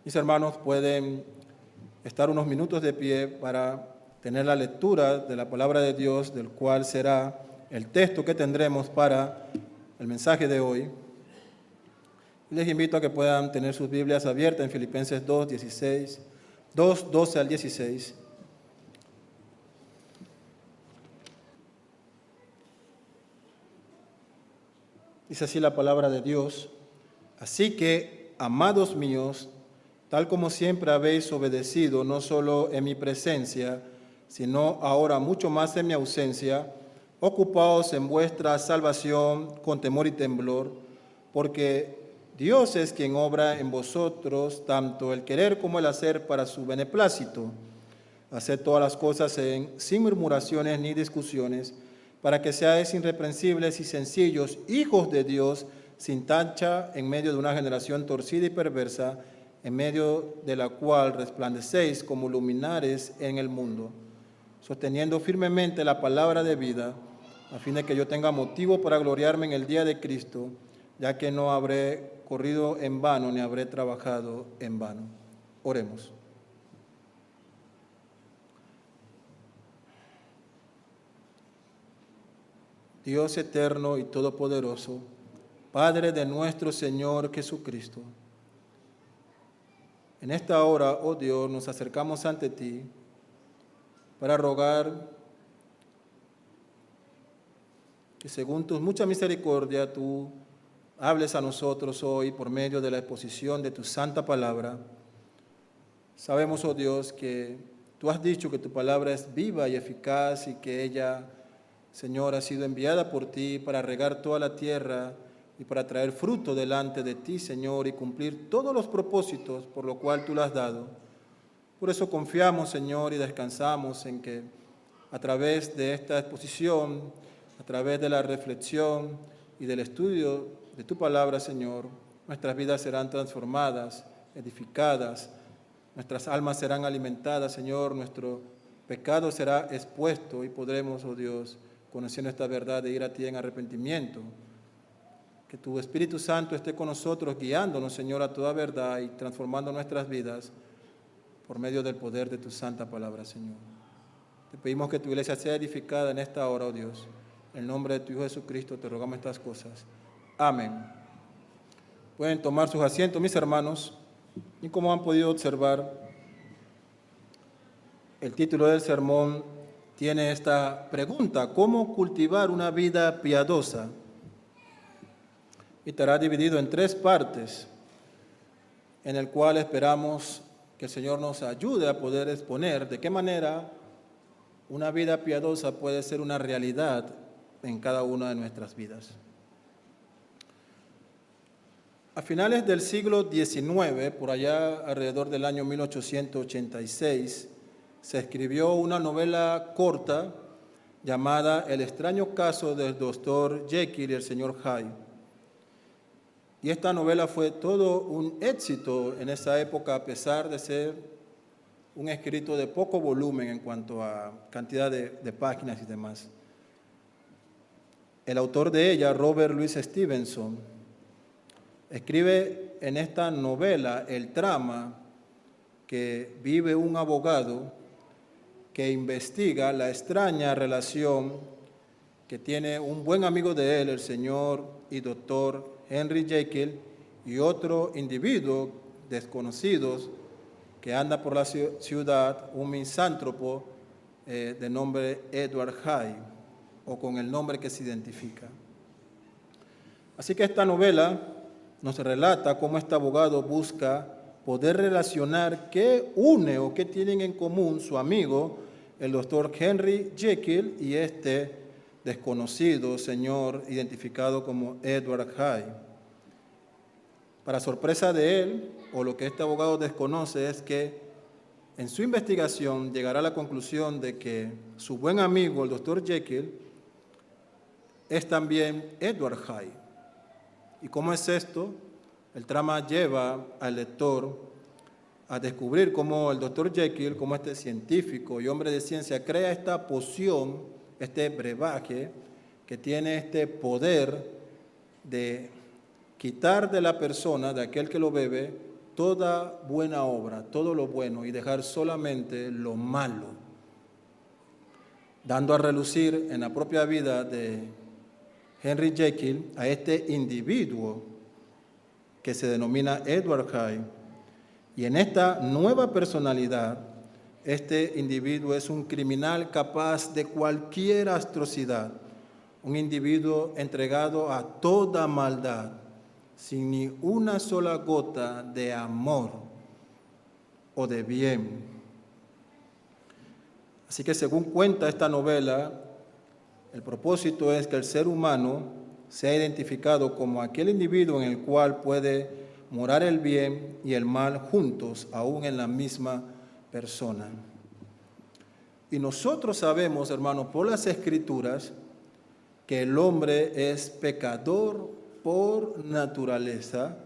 Mis hermanos pueden estar unos minutos de pie para tener la lectura de la palabra de Dios, del cual será el texto que tendremos para el mensaje de hoy. Les invito a que puedan tener sus Biblias abiertas en Filipenses 2, 12 al 16. Dice así la palabra de Dios: así que, amados míos, tal como siempre habéis obedecido, no solo en mi presencia, sino ahora mucho más en mi ausencia, ocupaos en vuestra salvación con temor y temblor, porque Dios es quien obra en vosotros tanto el querer como el hacer para su beneplácito. Haced todas las cosas sin murmuraciones ni discusiones, para que seáis irreprensibles y sencillos, hijos de Dios, sin tacha, en medio de una generación torcida y perversa, en medio de la cual resplandecéis como luminares en el mundo, sosteniendo firmemente la palabra de vida, a fin de que yo tenga motivo para gloriarme en el día de Cristo, ya que no habré corrido en vano ni habré trabajado en vano. Oremos. Dios eterno y todopoderoso, Padre de nuestro Señor Jesucristo, en esta hora, oh Dios, nos acercamos ante ti para rogar que según tu mucha misericordia tú hables a nosotros hoy por medio de la exposición de tu santa palabra. Sabemos, oh Dios, que tú has dicho que tu palabra es viva y eficaz y que ella, Señor, ha sido enviada por ti para regar toda la tierra y para traer fruto delante de ti, Señor, y cumplir todos los propósitos por lo cual tú la has dado. Por eso confiamos, Señor, y descansamos en que a través de esta exposición, a través de la reflexión y del estudio de tu palabra, Señor, nuestras vidas serán transformadas, edificadas, nuestras almas serán alimentadas, Señor, nuestro pecado será expuesto y podremos, oh Dios, conociendo esta verdad, de ir a ti en arrepentimiento. Que tu Espíritu Santo esté con nosotros, guiándonos, Señor, a toda verdad y transformando nuestras vidas por medio del poder de tu santa palabra, Señor. Te pedimos que tu iglesia sea edificada en esta hora, oh Dios. En el nombre de tu Hijo Jesucristo te rogamos estas cosas. Amén. Pueden tomar sus asientos, mis hermanos, y como han podido observar, el título del sermón tiene esta pregunta: ¿cómo cultivar una vida piadosa? Y estará dividido en 3 partes, en el cual esperamos que el Señor nos ayude a poder exponer de qué manera una vida piadosa puede ser una realidad en cada una de nuestras vidas. A finales del siglo XIX, por allá alrededor del año 1886, se escribió una novela corta llamada El extraño caso del Dr. Jekyll y el Sr. Hyde. Y esta novela fue todo un éxito en esa época, a pesar de ser un escrito de poco volumen en cuanto a cantidad de páginas y demás. El autor de ella, Robert Louis Stevenson, escribe en esta novela el trama que vive un abogado que investiga la extraña relación que tiene un buen amigo de él, el señor y doctor Henry Jekyll, y otro individuo desconocidos que anda por la ciudad, un misántropo de nombre Edward Hyde, o con el nombre que se identifica. Así que esta novela nos relata cómo este abogado busca poder relacionar qué une o qué tienen en común su amigo, el doctor Henry Jekyll, y este desconocido señor identificado como Edward Hyde. Para sorpresa de él, o lo que este abogado desconoce, es que en su investigación llegará a la conclusión de que su buen amigo, el doctor Jekyll, es también Edward Hyde. ¿Y cómo es esto? El trama lleva al lector a descubrir cómo el doctor Jekyll, como este científico y hombre de ciencia, crea esta poción, este brebaje, que tiene este poder de quitar de la persona, de aquel que lo bebe, toda buena obra, todo lo bueno, y dejar solamente lo malo, dando a relucir en la propia vida de Henry Jekyll a este individuo que se denomina Edward Hyde. Y en esta nueva personalidad, este individuo es un criminal capaz de cualquier atrocidad, un individuo entregado a toda maldad, sin ni una sola gota de amor o de bien. Así que según cuenta esta novela, el propósito es que el ser humano sea identificado como aquel individuo en el cual puede morar el bien y el mal juntos, aún en la misma persona. Y nosotros sabemos, hermanos, por las Escrituras, que el hombre es pecador por naturaleza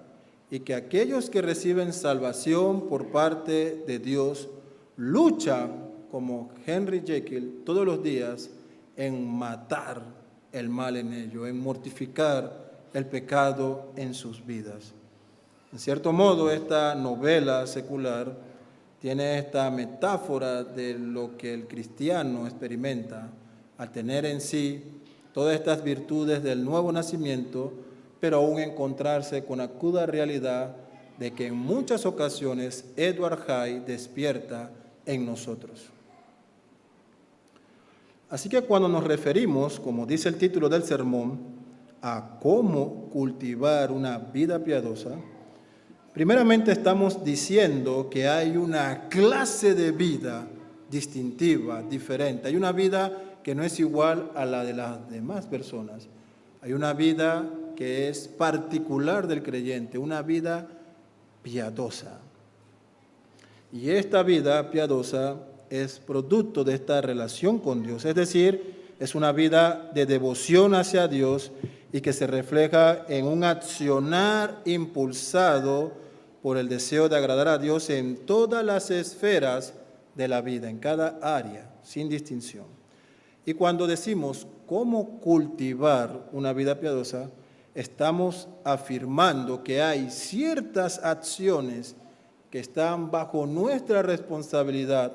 y que aquellos que reciben salvación por parte de Dios luchan, como Henry Jekyll, todos los días en matar el mal en ellos, en mortificar el pecado en sus vidas. En cierto modo, esta novela secular tiene esta metáfora de lo que el cristiano experimenta al tener en sí todas estas virtudes del nuevo nacimiento, pero aún encontrarse con la cruda realidad de que en muchas ocasiones Edward Hyde despierta en nosotros. Así que cuando nos referimos, como dice el título del sermón, a cómo cultivar una vida piadosa, primeramente estamos diciendo que hay una clase de vida distintiva, diferente. Hay una vida que no es igual a la de las demás personas. Hay una vida que es particular del creyente, una vida piadosa. Y esta vida piadosa es producto de esta relación con Dios, es decir, es una vida de devoción hacia Dios y que se refleja en un accionar impulsado por el deseo de agradar a Dios en todas las esferas de la vida, en cada área, sin distinción. Y cuando decimos cómo cultivar una vida piadosa, estamos afirmando que hay ciertas acciones que están bajo nuestra responsabilidad,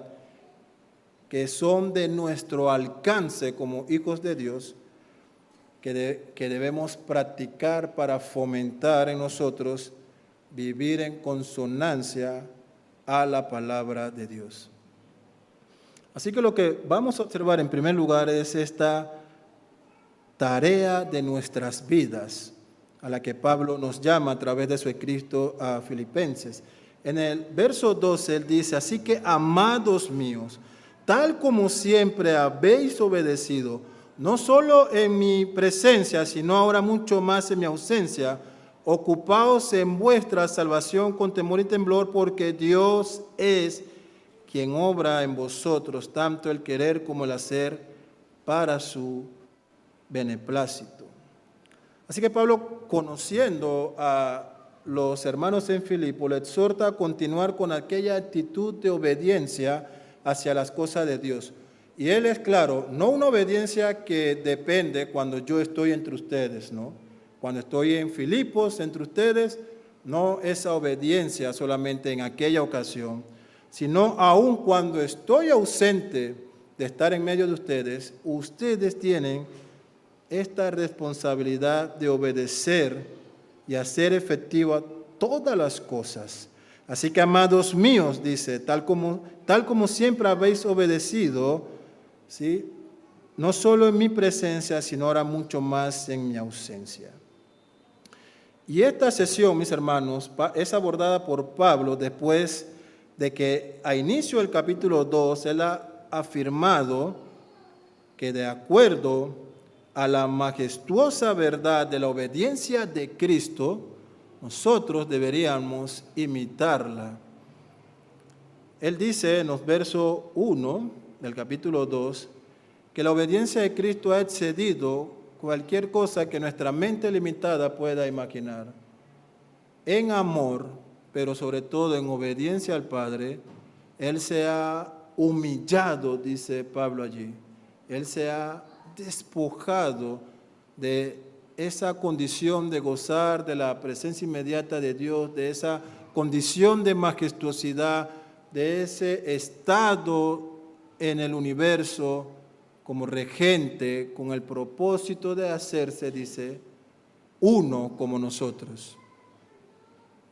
que son de nuestro alcance como hijos de Dios, que debemos practicar para fomentar en nosotros vivir en consonancia a la palabra de Dios. Así que lo que vamos a observar en primer lugar es esta tarea de nuestras vidas, a la que Pablo nos llama a través de su escrito a Filipenses. En el verso 12 él dice: así que, amados míos, tal como siempre habéis obedecido, no solo en mi presencia, sino ahora mucho más en mi ausencia, ocupaos en vuestra salvación con temor y temblor, porque Dios es quien obra en vosotros tanto el querer como el hacer para su beneplácito. Así que Pablo, conociendo a los hermanos en Filipo, le exhorta a continuar con aquella actitud de obediencia hacia las cosas de Dios. Y él es claro, no una obediencia que depende cuando yo estoy entre ustedes, ¿no? Cuando estoy en Filipos entre ustedes, no esa obediencia solamente en aquella ocasión, sino aun cuando estoy ausente de estar en medio de ustedes, ustedes tienen esta responsabilidad de obedecer y hacer efectiva todas las cosas. Así que, amados míos, dice, tal como siempre habéis obedecido, ¿sí?, no solo en mi presencia, sino ahora mucho más en mi ausencia. Y esta sesión, mis hermanos, es abordada por Pablo después de que a inicio del capítulo 2 él ha afirmado que de acuerdo a la majestuosa verdad de la obediencia de Cristo, nosotros deberíamos imitarla. Él dice en los versos 1 del capítulo 2 que la obediencia de Cristo ha excedido cualquier cosa que nuestra mente limitada pueda imaginar. En amor, pero sobre todo en obediencia al Padre, Él se ha humillado, dice Pablo allí. Él se ha despojado de esa condición de gozar de la presencia inmediata de Dios, de esa condición de majestuosidad, de ese estado en el universo como regente, con el propósito de hacerse, dice, uno como nosotros,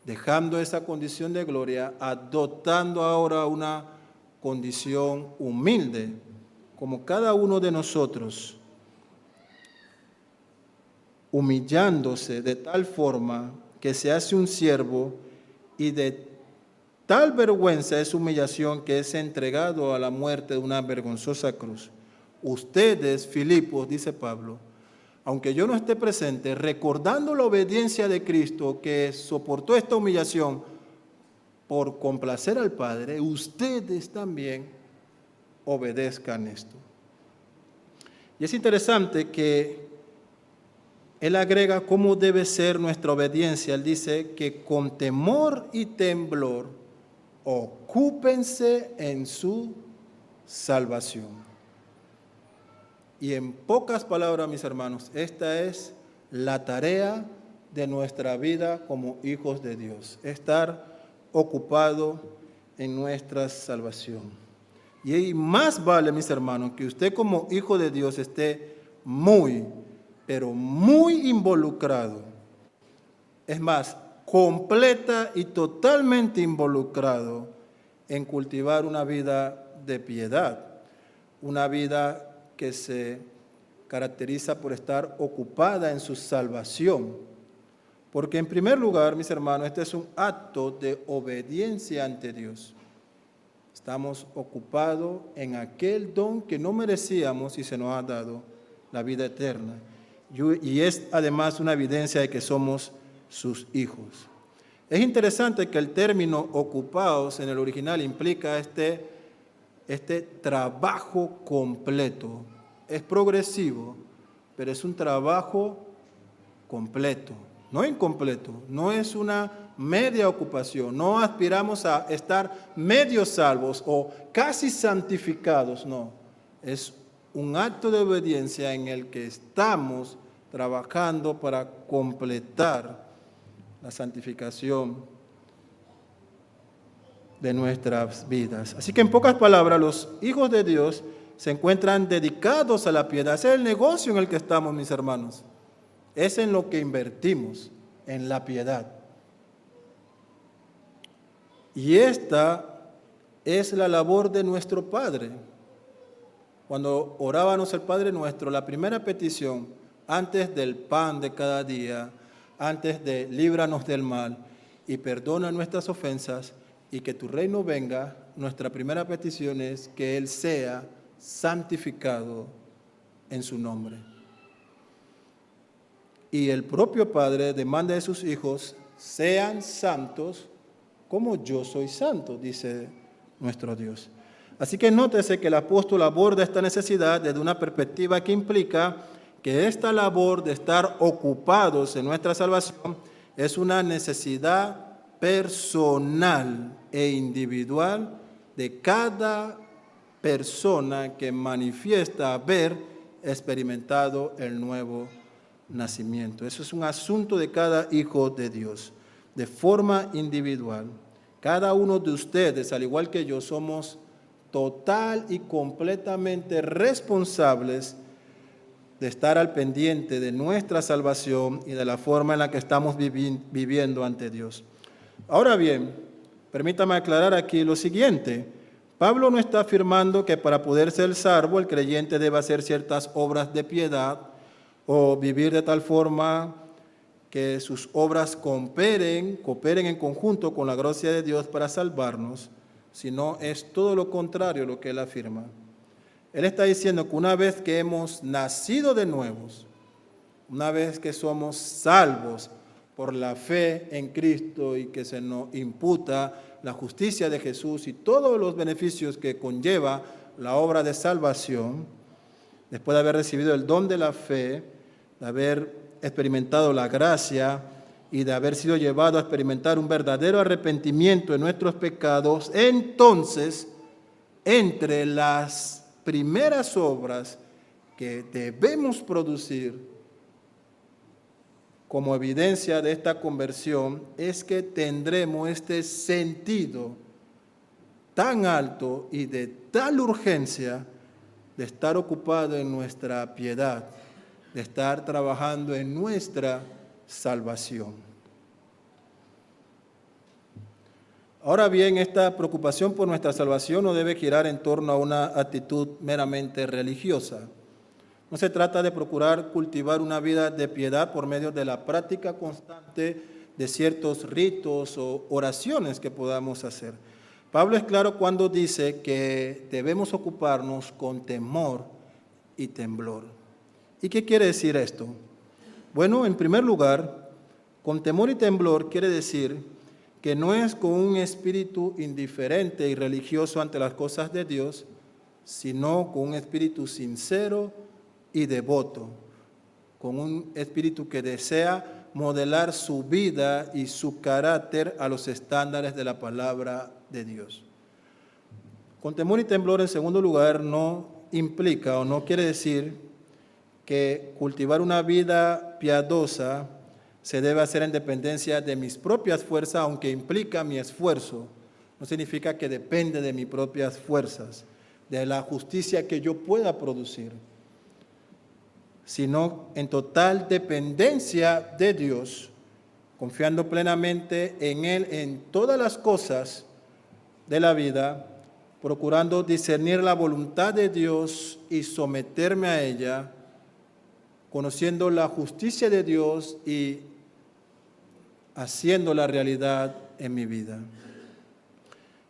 dejando esa condición de gloria, adoptando ahora una condición humilde, como cada uno de nosotros, humillándose de tal forma que se hace un siervo, y de tal vergüenza es humillación que es entregado a la muerte de una vergonzosa cruz. Ustedes, Filipos, dice Pablo, aunque yo no esté presente, recordando la obediencia de Cristo que soportó esta humillación por complacer al Padre, ustedes también obedezcan esto. Y es interesante que él agrega cómo debe ser nuestra obediencia. Él dice que con temor y temblor ocúpense en su salvación. Y en pocas palabras, mis hermanos, esta es la tarea de nuestra vida como hijos de Dios, estar ocupado en nuestra salvación. Y más vale, mis hermanos, que usted como hijo de Dios esté pero muy involucrado. Es más, completa y totalmente involucrado en cultivar una vida de piedad, una vida que se caracteriza por estar ocupada en su salvación. Porque en primer lugar, mis hermanos, este es un acto de obediencia ante Dios. Estamos ocupados en aquel don que no merecíamos y se nos ha dado, la vida eterna. Y es además una evidencia de que somos sus hijos. Es interesante que el término ocupados en el original implica este trabajo completo. Es progresivo, pero es un trabajo completo, no incompleto. No es una media ocupación. No aspiramos a estar medio salvos o casi santificados, no. Es un acto de obediencia en el que estamos trabajando para completar la santificación de nuestras vidas. Así que en pocas palabras, los hijos de Dios se encuentran dedicados a la piedad. Ese es el negocio en el que estamos, mis hermanos. Es en lo que invertimos, en la piedad. Y esta es la labor de nuestro Padre. Cuando orábamos el Padre Nuestro, la primera petición, antes del pan de cada día, antes de líbranos del mal y perdona nuestras ofensas y que tu reino venga, nuestra primera petición es que Él sea santificado en su nombre. Y el propio Padre demanda de sus hijos, sean santos como yo soy santo, dice nuestro Dios. Así que nótese que el apóstol aborda esta necesidad desde una perspectiva que implica que esta labor de estar ocupados en nuestra salvación es una necesidad personal e individual de cada persona que manifiesta haber experimentado el nuevo nacimiento. Eso es un asunto de cada hijo de Dios, de forma individual. Cada uno de ustedes, al igual que yo, somos total y completamente responsables de estar al pendiente de nuestra salvación y de la forma en la que estamos viviendo ante Dios. Ahora bien, permítame aclarar aquí lo siguiente. Pablo no está afirmando que para poder ser salvo el creyente debe hacer ciertas obras de piedad o vivir de tal forma que sus obras cooperen en conjunto con la gracia de Dios para salvarnos, sino es todo lo contrario lo que él afirma. Él está diciendo que una vez que hemos nacido de nuevos, una vez que somos salvos por la fe en Cristo y que se nos imputa la justicia de Jesús y todos los beneficios que conlleva la obra de salvación, después de haber recibido el don de la fe, de haber experimentado la gracia y de haber sido llevado a experimentar un verdadero arrepentimiento de nuestros pecados, entonces, entre las primeras obras que debemos producir como evidencia de esta conversión es que tendremos este sentido tan alto y de tal urgencia de estar ocupado en nuestra piedad, de estar trabajando en nuestra salvación. Ahora bien, esta preocupación por nuestra salvación no debe girar en torno a una actitud meramente religiosa. No se trata de procurar cultivar una vida de piedad por medio de la práctica constante de ciertos ritos o oraciones que podamos hacer. Pablo es claro cuando dice que debemos ocuparnos con temor y temblor. ¿Y qué quiere decir esto? Bueno, en primer lugar, con temor y temblor quiere decir que no es con un espíritu indiferente y religioso ante las cosas de Dios, sino con un espíritu sincero y devoto, con un espíritu que desea modelar su vida y su carácter a los estándares de la palabra de Dios. Con temor y temblor, en segundo lugar, no implica o no quiere decir que cultivar una vida piadosa se debe hacer en dependencia de mis propias fuerzas, aunque implica mi esfuerzo. No significa que depende de mis propias fuerzas, de la justicia que yo pueda producir, sino en total dependencia de Dios, confiando plenamente en Él en todas las cosas de la vida, procurando discernir la voluntad de Dios y someterme a ella, conociendo la justicia de Dios y haciendo la realidad en mi vida.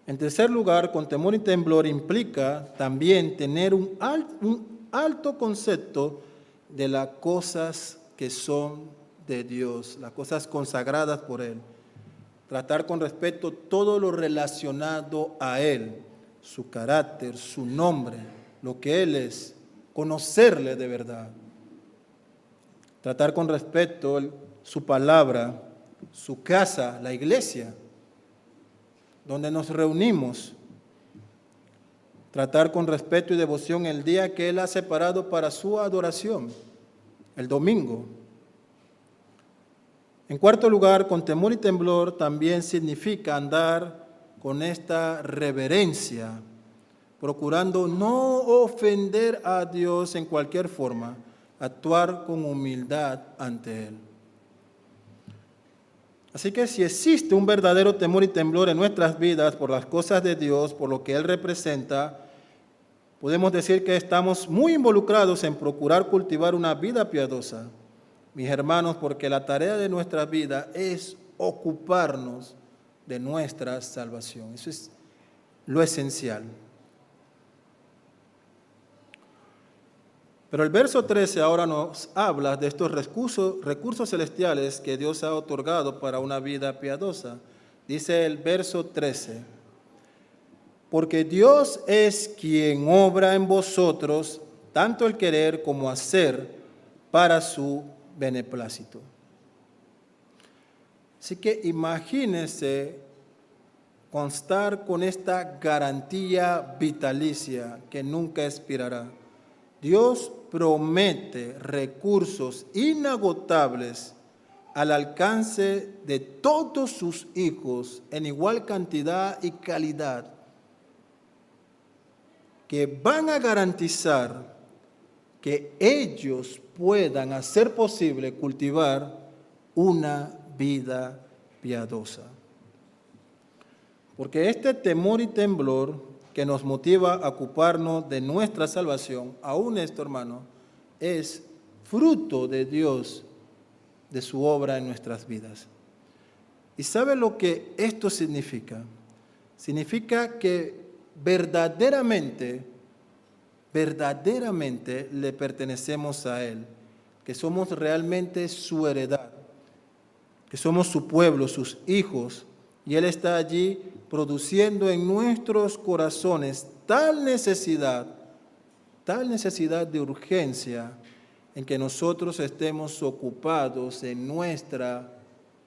En tercer lugar, con temor y temblor implica también tener un alto concepto de las cosas que son de Dios, las cosas consagradas por Él. Tratar con respeto todo lo relacionado a Él, su carácter, su nombre, lo que Él es, conocerle de verdad. Tratar con respeto su palabra, su casa, la iglesia, donde nos reunimos. Tratar con respeto y devoción el día que Él ha separado para su adoración, el domingo. En cuarto lugar, con temor y temblor también significa andar con esta reverencia, procurando no ofender a Dios en cualquier forma, actuar con humildad ante Él. Así que si existe un verdadero temor y temblor en nuestras vidas por las cosas de Dios, por lo que Él representa, podemos decir que estamos muy involucrados en procurar cultivar una vida piadosa, mis hermanos, porque la tarea de nuestra vida es ocuparnos de nuestra salvación. Eso es lo esencial. Pero el verso 13 ahora nos habla de estos recursos celestiales que Dios ha otorgado para una vida piadosa. Dice el verso 13, porque Dios es quien obra en vosotros tanto el querer como hacer para su beneplácito. Así que imagínense constar con esta garantía vitalicia que nunca expirará. Dios promete recursos inagotables al alcance de todos sus hijos en igual cantidad y calidad, que van a garantizar que ellos puedan hacer posible cultivar una vida piadosa. Porque este temor y temblor que nos motiva a ocuparnos de nuestra salvación, aún esto, hermano, es fruto de Dios, de su obra en nuestras vidas. ¿Y sabe lo que esto significa? Significa que verdaderamente le pertenecemos a Él, que somos realmente su heredad, que somos su pueblo, sus hijos, y Él está allí produciendo en nuestros corazones tal necesidad de urgencia en que nosotros estemos ocupados en nuestra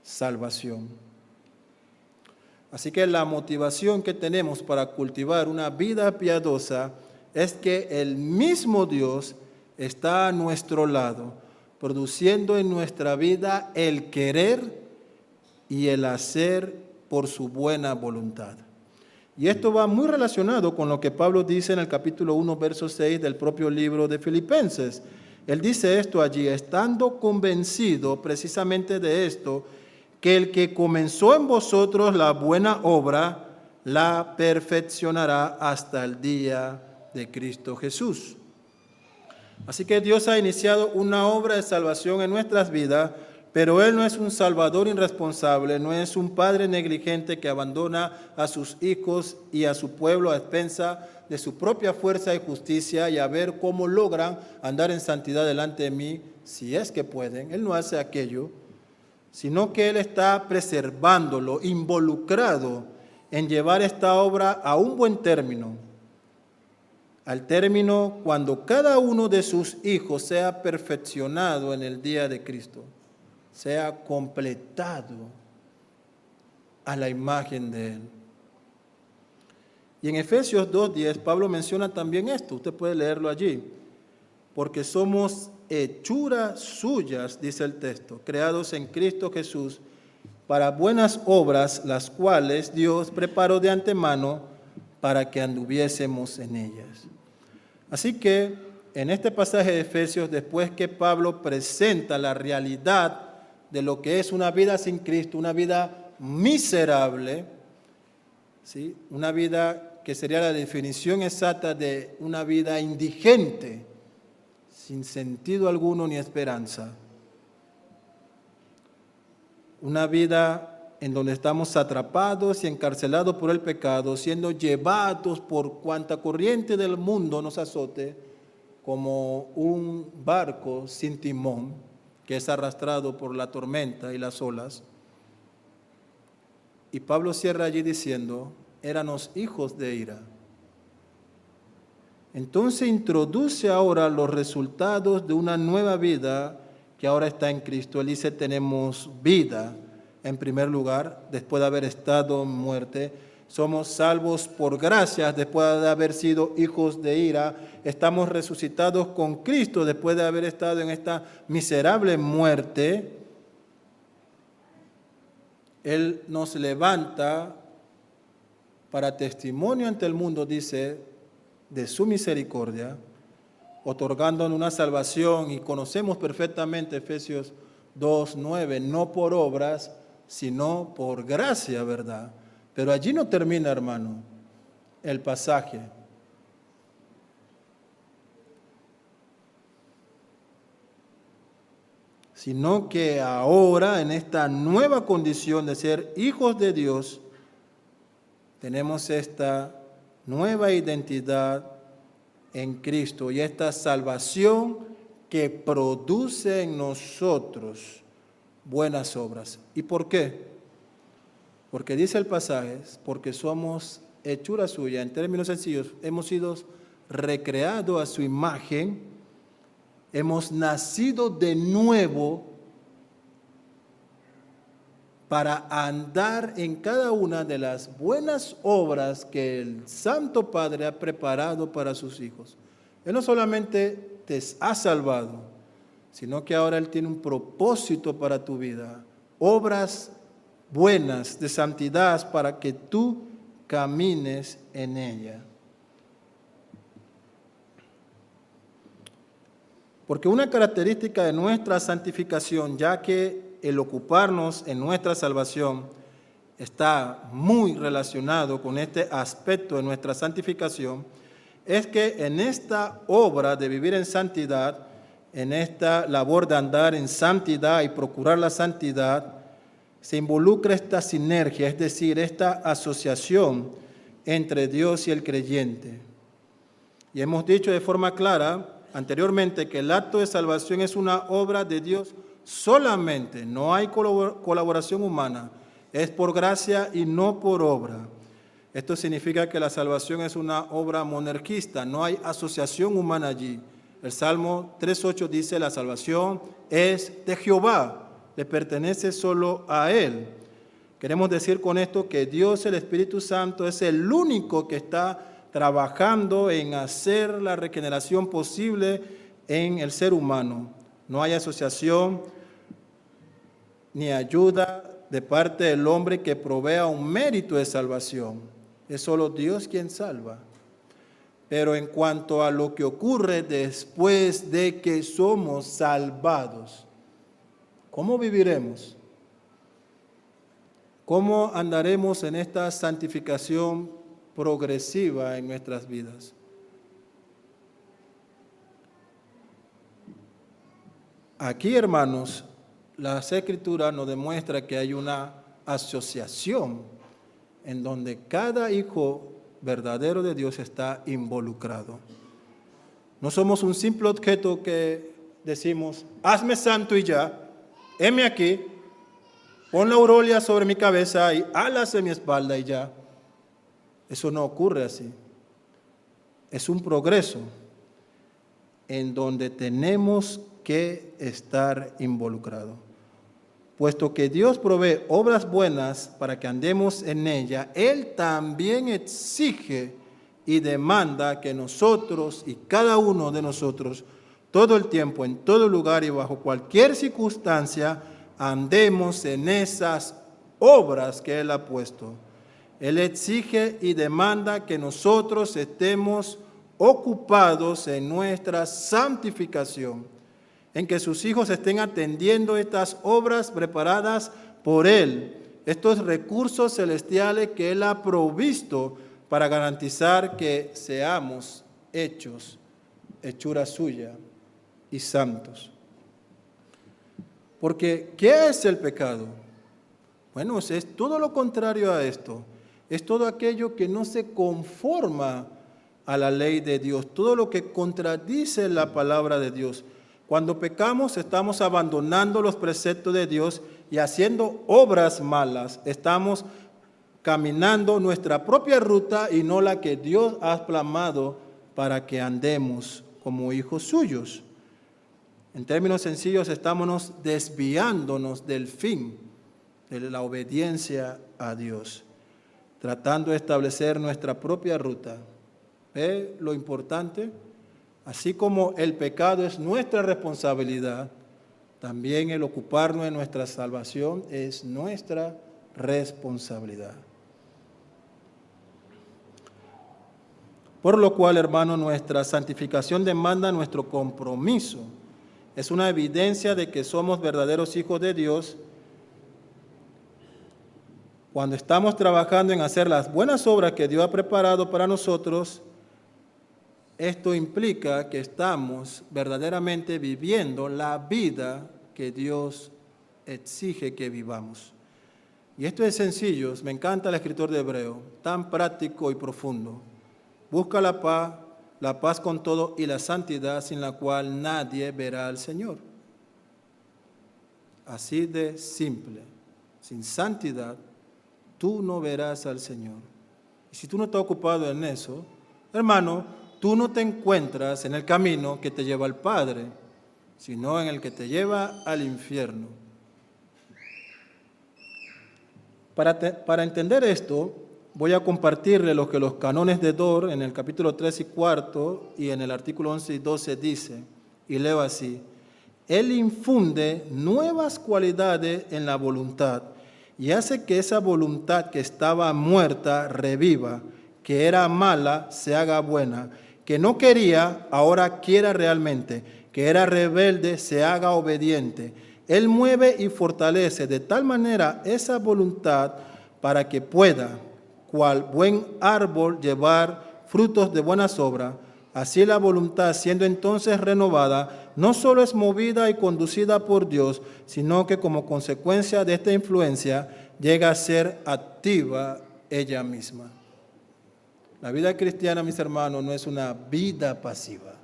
salvación. Así que la motivación que tenemos para cultivar una vida piadosa es que el mismo Dios está a nuestro lado, produciendo en nuestra vida el querer y el hacer por su buena voluntad. Y esto va muy relacionado con lo que Pablo dice en el capítulo 1, verso 6 del propio libro de Filipenses. Él dice esto allí, estando convencido precisamente de esto, que el que comenzó en vosotros la buena obra, la perfeccionará hasta el día de Cristo Jesús. Así que Dios ha iniciado una obra de salvación en nuestras vidas, pero Él no es un salvador irresponsable, no es un padre negligente que abandona a sus hijos y a su pueblo a expensa de su propia fuerza y justicia y a ver cómo logran andar en santidad delante de mí, si es que pueden. Él no hace aquello, sino que Él está preservándolo, involucrado en llevar esta obra a un buen término. Al término cuando cada uno de sus hijos sea perfeccionado en el día de Cristo, sea completado a la imagen de Él. Y en Efesios 2:10 Pablo menciona también esto, usted puede leerlo allí, porque somos hechuras suyas, dice el texto, creados en Cristo Jesús para buenas obras, las cuales Dios preparó de antemano para que anduviésemos en ellas. Así que en este pasaje de Efesios, después que Pablo presenta la realidad de lo que es una vida sin Cristo, una vida miserable, ¿sí? Una vida que sería la definición exacta de una vida indigente, sin sentido alguno ni esperanza. Una vida en donde estamos atrapados y encarcelados por el pecado, siendo llevados por cuanta corriente del mundo nos azote, como un barco sin timón que es arrastrado por la tormenta y las olas. Y Pablo cierra allí diciendo, éramos hijos de ira. Entonces introduce ahora los resultados de una nueva vida que ahora está en Cristo. Él dice, tenemos vida en primer lugar, después de haber estado en muerte. Somos salvos por gracia después de haber sido hijos de ira. Estamos resucitados con Cristo después de haber estado en esta miserable muerte. Él nos levanta para testimonio ante el mundo, dice, de su misericordia, otorgándonos una salvación, y conocemos perfectamente Efesios 2:9, no por obras, sino por gracia, ¿verdad? Pero allí no termina, hermano, el pasaje. Sino que ahora, en esta nueva condición de ser hijos de Dios, tenemos esta nueva identidad en Cristo y esta salvación que produce en nosotros buenas obras. ¿Y por qué? Porque dice el pasaje, porque somos hechura suya. En términos sencillos, hemos sido recreados a su imagen, hemos nacido de nuevo para andar en cada una de las buenas obras que el Santo Padre ha preparado para sus hijos. Él no solamente te ha salvado, sino que ahora Él tiene un propósito para tu vida, obras buenas de santidad para que tú camines en ella. Porque una característica de nuestra santificación, ya que el ocuparnos en nuestra salvación está muy relacionado con este aspecto de nuestra santificación, es que en esta obra de vivir en santidad, en esta labor de andar en santidad y procurar la santidad, se involucra esta sinergia, es decir, esta asociación entre Dios y el creyente. Y hemos dicho de forma clara anteriormente que el acto de salvación es una obra de Dios solamente, no hay colaboración humana, es por gracia y no por obra. Esto significa que la salvación es una obra monergista, no hay asociación humana allí. El Salmo 3:8 dice, la salvación es de Jehová, le pertenece solo a Él. Queremos decir con esto que Dios, el Espíritu Santo, es el único que está trabajando en hacer la regeneración posible en el ser humano. No hay asociación ni ayuda de parte del hombre que provea un mérito de salvación. Es solo Dios quien salva. Pero en cuanto a lo que ocurre después de que somos salvados, ¿cómo viviremos? ¿Cómo andaremos en esta santificación progresiva en nuestras vidas? Aquí, hermanos, la Escritura nos demuestra que hay una asociación en donde cada hijo verdadero de Dios está involucrado. No somos un simple objeto que decimos, hazme santo y ya, heme aquí, pon la aureola sobre mi cabeza y alas en mi espalda y ya. Eso no ocurre así. Es un progreso en donde tenemos que estar involucrados. Puesto que Dios provee obras buenas para que andemos en ella, Él también exige y demanda que nosotros y cada uno de nosotros, todo el tiempo, en todo lugar y bajo cualquier circunstancia, andemos en esas obras que Él ha puesto. Él exige y demanda que nosotros estemos ocupados en nuestra santificación, en que sus hijos estén atendiendo estas obras preparadas por Él, estos recursos celestiales que Él ha provisto para garantizar que seamos hechos, hechura suya y santos. Porque, ¿qué es el pecado? Bueno, es todo lo contrario a esto. Es todo aquello que no se conforma a la ley de Dios, todo lo que contradice la palabra de Dios. Cuando pecamos, estamos abandonando los preceptos de Dios y haciendo obras malas. Estamos caminando nuestra propia ruta y no la que Dios ha plasmado para que andemos como hijos suyos. En términos sencillos, estamos desviándonos del fin de la obediencia a Dios, tratando de establecer nuestra propia ruta. ¿Ve lo importante? Así como el pecado es nuestra responsabilidad, también el ocuparnos de nuestra salvación es nuestra responsabilidad. Por lo cual, hermano, nuestra santificación demanda nuestro compromiso. Es una evidencia de que somos verdaderos hijos de Dios. Cuando estamos trabajando en hacer las buenas obras que Dios ha preparado para nosotros, esto implica que estamos verdaderamente viviendo la vida que Dios exige que vivamos. Y esto es sencillo, me encanta el escritor de Hebreo, tan práctico y profundo. Busca la paz con todo y la santidad sin la cual nadie verá al Señor. Así de simple. Sin santidad, tú no verás al Señor. Y si tú no estás ocupado en eso, hermano, tú no te encuentras en el camino que te lleva al Padre, sino en el que te lleva al infierno. Para entender esto, voy a compartirle lo que los cánones de Dor en el capítulo 3 y 4 y en el artículo 11 y 12 dice, y leo así: Él infunde nuevas cualidades en la voluntad y hace que esa voluntad que estaba muerta reviva, que era mala se haga buena, que no quería, ahora quiera realmente, que era rebelde, se haga obediente. Él mueve y fortalece de tal manera esa voluntad para que pueda, cual buen árbol, llevar frutos de buenas obras. Así la voluntad, siendo entonces renovada, no solo es movida y conducida por Dios, sino que como consecuencia de esta influencia llega a ser activa ella misma. La vida cristiana, mis hermanos, no es una vida pasiva,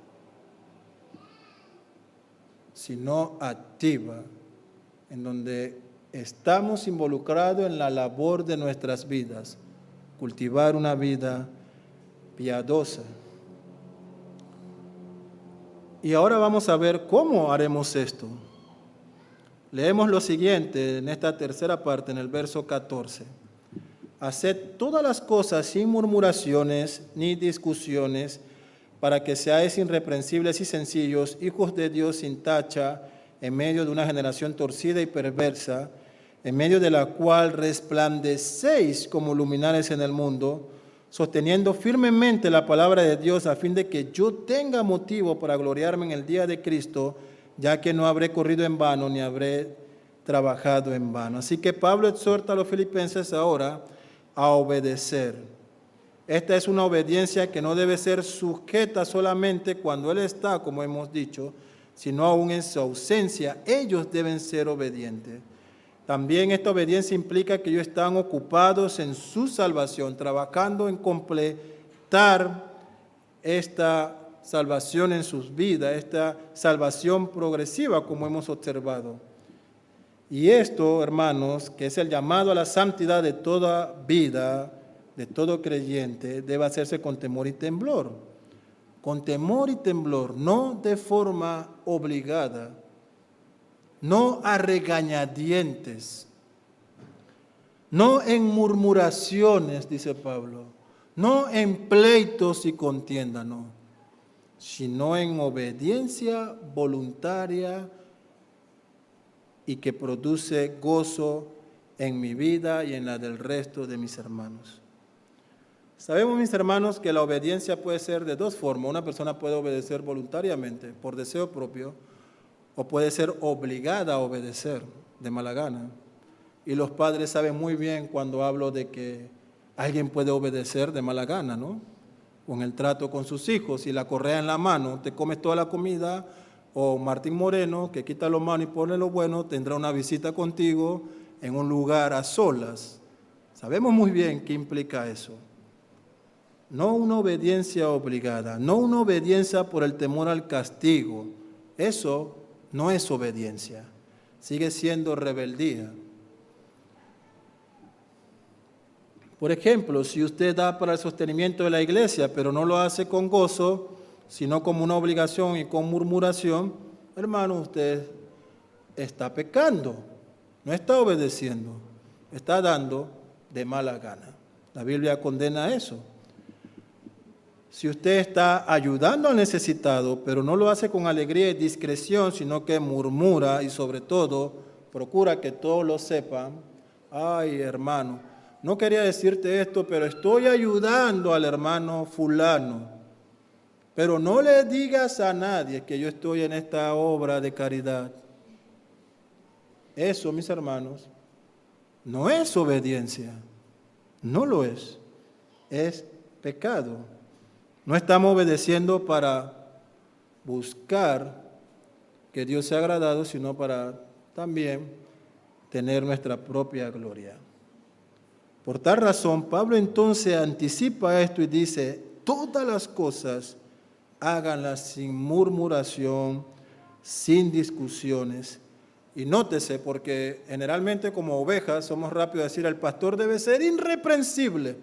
sino activa, en donde estamos involucrados en la labor de nuestras vidas, cultivar una vida piadosa. Y ahora vamos a ver cómo haremos esto. Leemos lo siguiente en esta tercera parte, en el verso 14. Haced todas las cosas sin murmuraciones ni discusiones, para que seáis irreprensibles y sencillos, hijos de Dios sin tacha, en medio de una generación torcida y perversa, en medio de la cual resplandecéis como luminares en el mundo, sosteniendo firmemente la palabra de Dios a fin de que yo tenga motivo para gloriarme en el día de Cristo, ya que no habré corrido en vano ni habré trabajado en vano. Así que Pablo exhorta a los filipenses ahora a obedecer. Esta es una obediencia que no debe ser sujeta solamente cuando Él está, como hemos dicho, sino aún en su ausencia, ellos deben ser obedientes. También esta obediencia implica que ellos están ocupados en su salvación, trabajando en completar esta salvación en sus vidas, esta salvación progresiva, como hemos observado. Y esto, hermanos, que es el llamado a la santidad de toda vida, de todo creyente, debe hacerse con temor y temblor. Con temor y temblor, no de forma obligada, no a regañadientes, no en murmuraciones, dice Pablo, no en pleitos y contienda, no, sino en obediencia voluntaria y que produce gozo en mi vida y en la del resto de mis hermanos. Sabemos, mis hermanos, que la obediencia puede ser de dos formas. Una persona puede obedecer voluntariamente, por deseo propio, o puede ser obligada a obedecer de mala gana. Y los padres saben muy bien cuando hablo de que alguien puede obedecer de mala gana, ¿no? Con el trato con sus hijos y la correa en la mano, te comes toda la comida, o Martín Moreno, que quita los manos y pone lo bueno, tendrá una visita contigo en un lugar a solas. Sabemos muy bien qué implica eso. No una obediencia obligada, no una obediencia por el temor al castigo. Eso no es obediencia, sigue siendo rebeldía. Por ejemplo, si usted da para el sostenimiento de la iglesia, pero no lo hace con gozo, sino como una obligación y con murmuración, hermano, usted está pecando, no está obedeciendo, está dando de mala gana. La Biblia condena eso. Si usted está ayudando al necesitado, pero no lo hace con alegría y discreción, sino que murmura y sobre todo procura que todos lo sepan, ay hermano, no quería decirte esto, pero estoy ayudando al hermano fulano. Pero no le digas a nadie que yo estoy en esta obra de caridad. Eso, mis hermanos, no es obediencia, no lo es pecado. No estamos obedeciendo para buscar que Dios sea agradado, sino para también tener nuestra propia gloria. Por tal razón, Pablo entonces anticipa esto y dice, todas las cosas háganlas sin murmuración, sin discusiones. Y nótese, porque generalmente como ovejas somos rápidos a decir, el pastor debe ser irreprensible.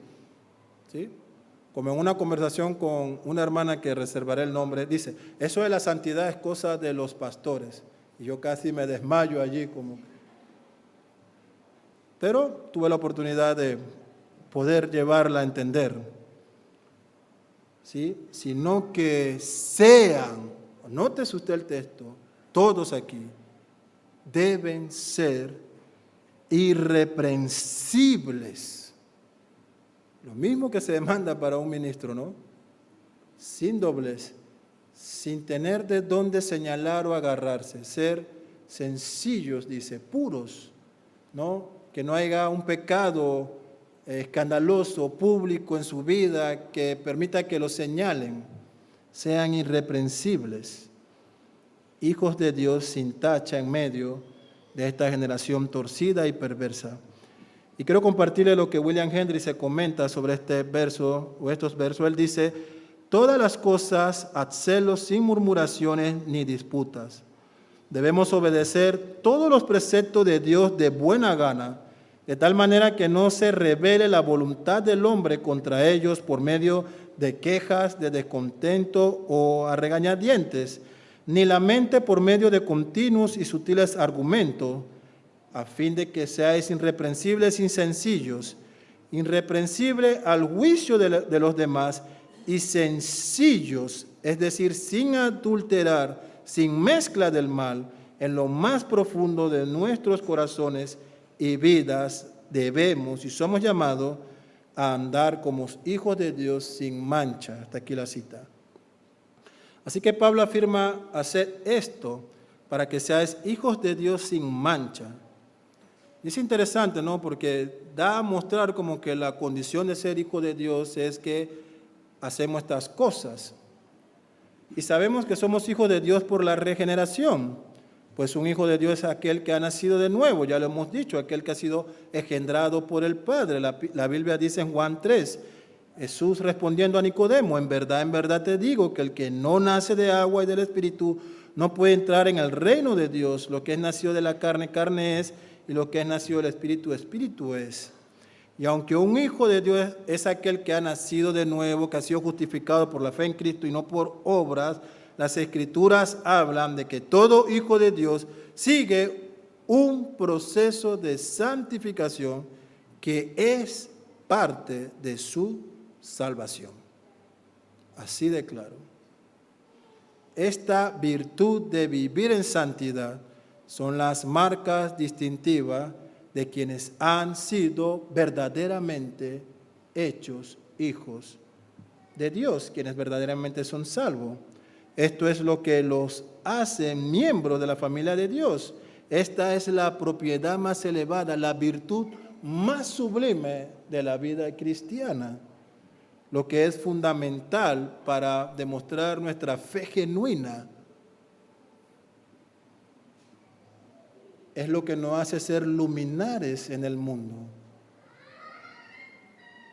¿Sí? Como en una conversación con una hermana que reservaré el nombre, dice, eso de la santidad es cosa de los pastores. Y yo casi me desmayo allí como... Pero tuve la oportunidad de poder llevarla a entender. ¿Sí? Sino que sean, nótese usted el texto, todos aquí, deben ser irreprensibles. Lo mismo que se demanda para un ministro, ¿no? Sin doblez, sin tener de dónde señalar o agarrarse, ser sencillos, dice, puros, ¿no? Que no haya un pecado escandaloso, público en su vida que permita que lo señalen, sean irreprensibles, hijos de Dios sin tacha en medio de esta generación torcida y perversa. Y quiero compartirle lo que William Henry se comenta sobre este verso, o estos versos. Él dice, todas las cosas hacedlo sin murmuraciones ni disputas. Debemos obedecer todos los preceptos de Dios de buena gana, de tal manera que no se revele la voluntad del hombre contra ellos por medio de quejas, de descontento o a regañadientes, ni la mente por medio de continuos y sutiles argumentos, a fin de que seáis irreprensibles y sencillos, irreprensibles al juicio de los demás y sencillos, es decir, sin adulterar, sin mezcla del mal, en lo más profundo de nuestros corazones y vidas debemos y somos llamados a andar como hijos de Dios sin mancha. Hasta aquí la cita. Así que Pablo afirma hacer esto para que seáis hijos de Dios sin mancha. Y es interesante, ¿no? Porque da a mostrar como que la condición de ser hijo de Dios es que hacemos estas cosas. Y sabemos que somos hijos de Dios por la regeneración. Pues un hijo de Dios es aquel que ha nacido de nuevo, ya lo hemos dicho, aquel que ha sido engendrado por el Padre. La Biblia dice en Juan 3, Jesús respondiendo a Nicodemo, en verdad te digo que el que no nace de agua y del Espíritu no puede entrar en el reino de Dios. Lo que es nacido de la carne, carne es, y lo que es nacido del Espíritu, Espíritu es. Y aunque un hijo de Dios es aquel que ha nacido de nuevo, que ha sido justificado por la fe en Cristo y no por obras, las Escrituras hablan de que todo hijo de Dios sigue un proceso de santificación que es parte de su salvación. Así de claro. Esta virtud de vivir en santidad son las marcas distintivas de quienes han sido verdaderamente hechos hijos de Dios, quienes verdaderamente son salvos. Esto es lo que los hace miembros de la familia de Dios. Esta es la propiedad más elevada, la virtud más sublime de la vida cristiana, lo que es fundamental para demostrar nuestra fe genuina. Es lo que nos hace ser luminares en el mundo.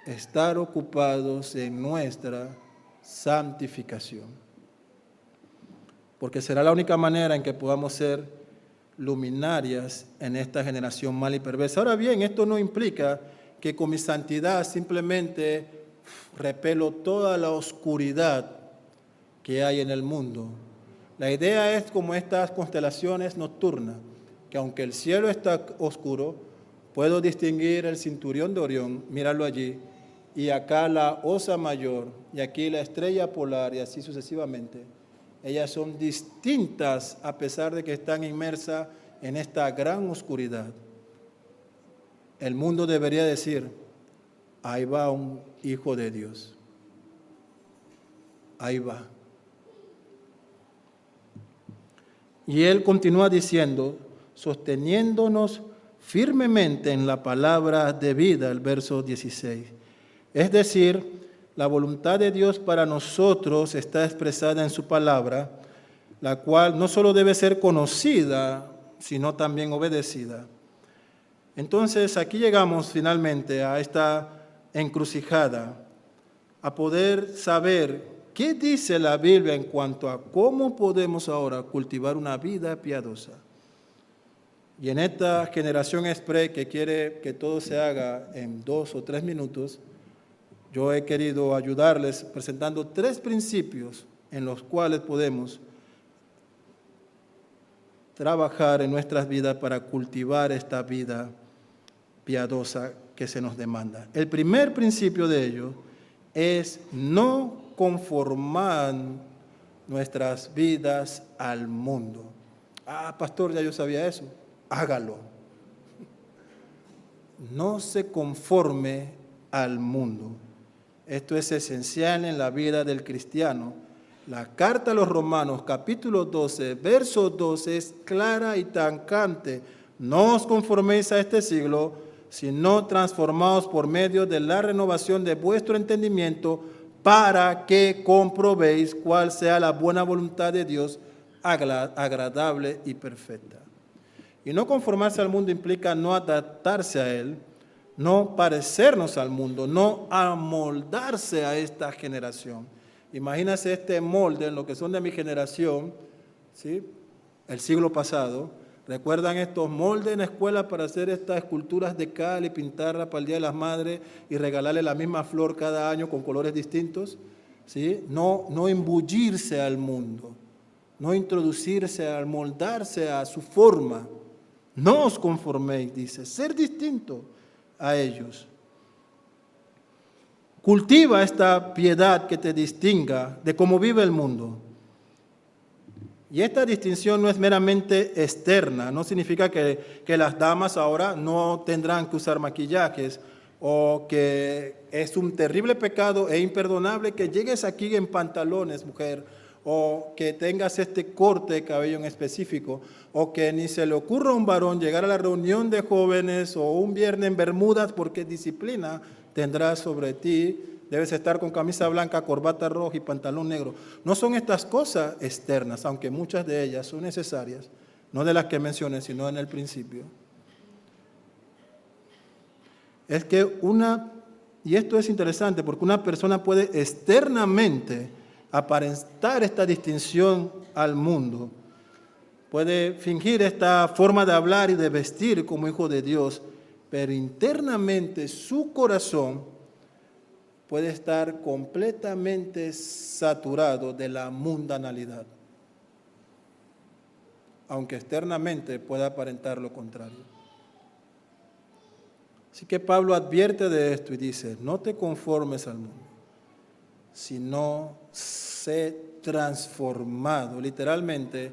Estar ocupados en nuestra santificación. Porque será la única manera en que podamos ser luminarias en esta generación mala y perversa. Ahora bien, esto no implica que con mi santidad simplemente repelo toda la oscuridad que hay en el mundo. La idea es como estas constelaciones nocturnas, que aunque el cielo está oscuro, puedo distinguir el cinturón de Orión, míralo allí, y acá la Osa Mayor, y aquí la estrella polar, y así sucesivamente. Ellas son distintas a pesar de que están inmersas en esta gran oscuridad. El mundo debería decir, ahí va un hijo de Dios. Ahí va. Y él continúa diciendo, sosteniéndonos firmemente en la palabra de vida, el verso 16. Es decir, la voluntad de Dios para nosotros está expresada en su palabra, la cual no solo debe ser conocida, sino también obedecida. Entonces, aquí llegamos finalmente a esta encrucijada, a poder saber qué dice la Biblia en cuanto a cómo podemos ahora cultivar una vida piadosa. Y en esta generación express que quiere que todo se haga en 2 o 3 minutos, yo he querido ayudarles presentando 3 principios en los cuales podemos trabajar en nuestras vidas para cultivar esta vida piadosa que se nos demanda. El primer principio de ello es no conformar nuestras vidas al mundo. Ah, pastor, ya yo sabía eso. Hágalo. No se conforme al mundo. Esto es esencial en la vida del cristiano. La carta a los Romanos, capítulo 12, verso 12, es clara y tancante. No os conforméis a este siglo, sino transformaos por medio de la renovación de vuestro entendimiento, para que comprobéis cuál sea la buena voluntad de Dios, agradable y perfecta. Y no conformarse al mundo implica no adaptarse a él, no parecernos al mundo, no amoldarse a esta generación. Imagínense este molde en lo que son de mi generación, ¿sí? El siglo pasado. ¿Recuerdan estos moldes en la escuela para hacer estas esculturas de cal y pintarlas para el Día de las Madres y regalarle la misma flor cada año con colores distintos? ¿Sí? No imbuirse al mundo, no introducirse, al moldarse a su forma. No os conforméis, dice, ser distinto a ellos. Cultiva esta piedad que te distinga de cómo vive el mundo. Y esta distinción no es meramente externa, no significa que las damas ahora no tendrán que usar maquillajes o que es un terrible pecado e imperdonable que llegues aquí en pantalones, mujer, o que tengas este corte de cabello en específico, o que ni se le ocurra a un varón llegar a la reunión de jóvenes o un viernes en bermudas porque disciplina tendrás sobre ti. Debes estar con camisa blanca, corbata roja y pantalón negro. No son estas cosas externas, aunque muchas de ellas son necesarias, no de las que mencioné, sino en el principio. Es que y esto es interesante, porque una persona puede externamente aparentar esta distinción al mundo, puede fingir esta forma de hablar y de vestir como hijo de Dios, pero internamente su corazón puede estar completamente saturado de la mundanalidad, aunque externamente pueda aparentar lo contrario. Así que Pablo advierte de esto y dice, no te conformes al mundo, sino sé transformado, literalmente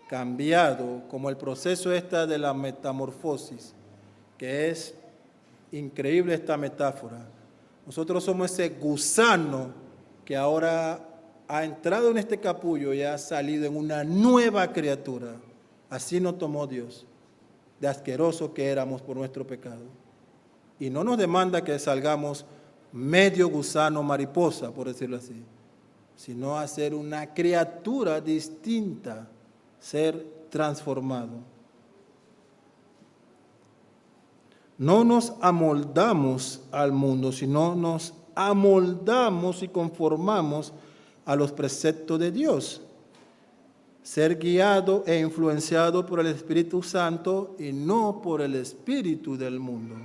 cambiado, como el proceso de la metamorfosis, que es increíble esta metáfora. Nosotros somos ese gusano que ahora ha entrado en este capullo y ha salido en una nueva criatura. Así nos tomó Dios, de asqueroso que éramos por nuestro pecado. Y no nos demanda que salgamos medio gusano mariposa, por decirlo así, sino a ser una criatura distinta, ser transformado. No nos amoldamos al mundo, sino nos amoldamos y conformamos a los preceptos de Dios. Ser guiado e influenciado por el Espíritu Santo y no por el espíritu del mundo.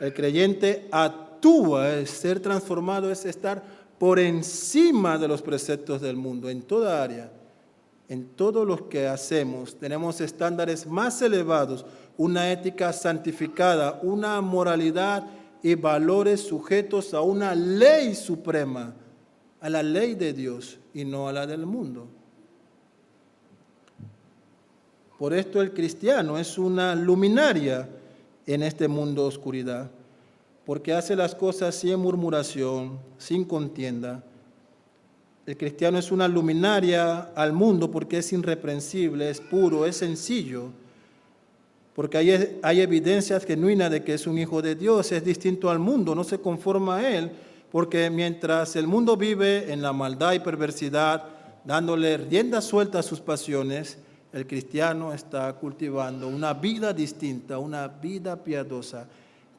El creyente actúa, es ser transformado, es estar por encima de los preceptos del mundo, en toda área. En todo lo que hacemos tenemos estándares más elevados, una ética santificada, una moralidad y valores sujetos a una ley suprema, a la ley de Dios y no a la del mundo. Por esto el cristiano es una luminaria en este mundo de oscuridad, porque hace las cosas sin murmuración, sin contienda. El cristiano es una luminaria al mundo porque es irreprensible, es puro, es sencillo, porque hay evidencias genuinas de que es un hijo de Dios, es distinto al mundo, no se conforma a él, porque mientras el mundo vive en la maldad y perversidad, dándole rienda suelta a sus pasiones, el cristiano está cultivando una vida distinta, una vida piadosa,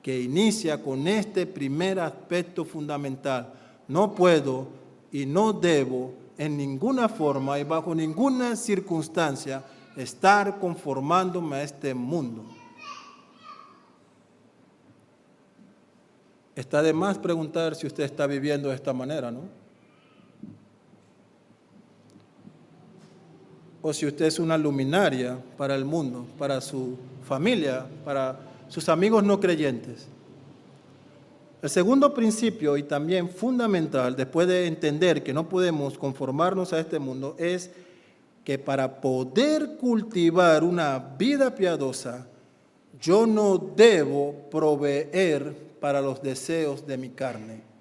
que inicia con este primer aspecto fundamental. No puedo y no debo en ninguna forma y bajo ninguna circunstancia estar conformándome a este mundo. Está de más preguntar si usted está viviendo de esta manera, ¿no? O si usted es una luminaria para el mundo, para su familia, para sus amigos no creyentes. El segundo principio, y también fundamental, después de entender que no podemos conformarnos a este mundo, es que para poder cultivar una vida piadosa, yo no debo proveer para los deseos de mi carne.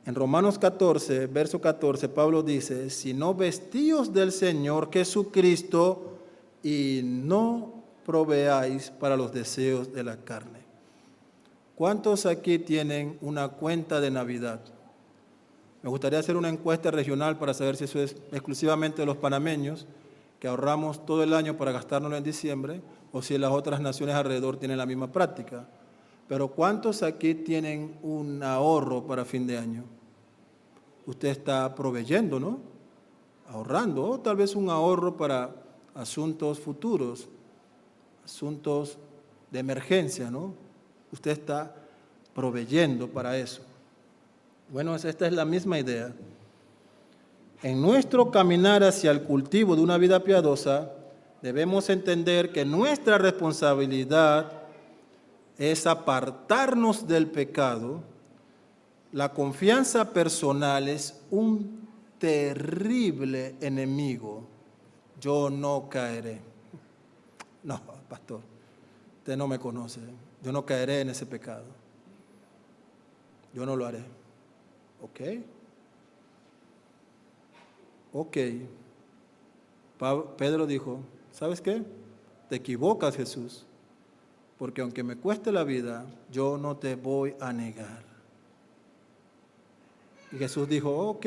En Romanos 14, verso 14, Pablo dice, sino vestíos del Señor Jesucristo y no proveáis para los deseos de la carne. ¿Cuántos aquí tienen una cuenta de Navidad? Me gustaría hacer una encuesta regional para saber si eso es exclusivamente de los panameños, que ahorramos todo el año para gastárnoslo en diciembre, o si las otras naciones alrededor tienen la misma práctica. Pero ¿cuántos aquí tienen un ahorro para fin de año? Usted está proveyendo, ¿no? Ahorrando, o tal vez un ahorro para asuntos futuros, asuntos de emergencia, ¿no? Usted está proveyendo para eso. Bueno, esta es la misma idea. En nuestro caminar hacia el cultivo de una vida piadosa, debemos entender que nuestra responsabilidad es apartarnos del pecado. La confianza personal es un terrible enemigo, yo no caeré. No, pastor, usted no me conoce. Yo no caeré en ese pecado. Yo no lo haré. ¿Ok? Ok. Pedro dijo, ¿sabes qué? Te equivocas, Jesús, porque aunque me cueste la vida, yo no te voy a negar. Y Jesús dijo, ok,